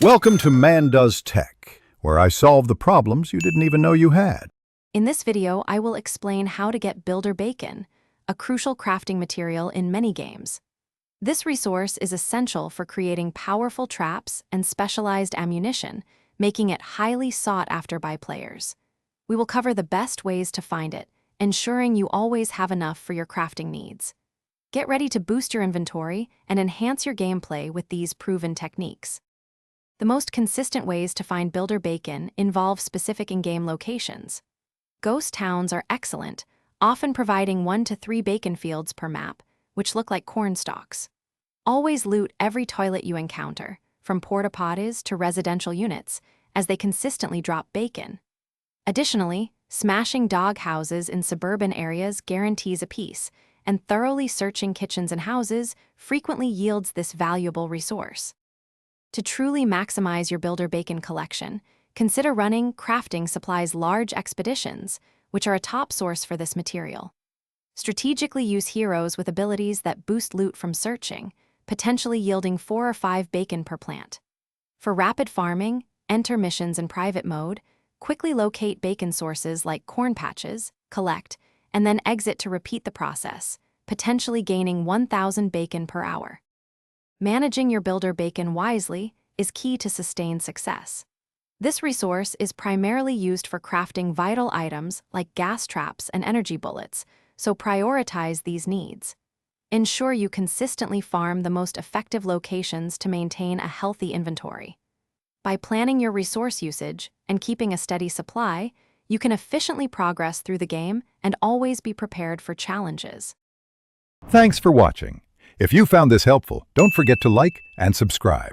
Welcome to Man Does Tech, where I solve the problems you didn't even know you had. In this video, I will explain how to get builder bacon, a crucial crafting material in many games. This resource is essential for creating powerful traps and specialized ammunition, making it highly sought after by players. We will cover the best ways to find it, ensuring you always have enough for your crafting needs. Get ready to boost your inventory and enhance your gameplay with these proven techniques. The most consistent ways to find builder bacon involve specific in-game locations. Ghost towns are excellent, often providing 1 to 3 bacon fields per map, which look like corn stalks. Always loot every toilet you encounter, from porta-potties to residential units, as they consistently drop bacon. Additionally, smashing dog houses in suburban areas guarantees a piece, and thoroughly searching kitchens and houses frequently yields this valuable resource. To truly maximize your builder bacon collection, consider running Crafting Supplies large expeditions, which are a top source for this material. Strategically use heroes with abilities that boost loot from searching, potentially yielding 4 or 5 bacon per plant. For rapid farming, enter missions in private mode, quickly locate bacon sources like corn patches, collect, and then exit to repeat the process, potentially gaining 1,000 bacon per hour. Managing your builder bacon wisely is key to sustained success. This resource is primarily used for crafting vital items like gas traps and energy bullets, so prioritize these needs. Ensure you consistently farm the most effective locations to maintain a healthy inventory. By planning your resource usage and keeping a steady supply, you can efficiently progress through the game and always be prepared for challenges. Thanks for watching. If you found this helpful, don't forget to like and subscribe.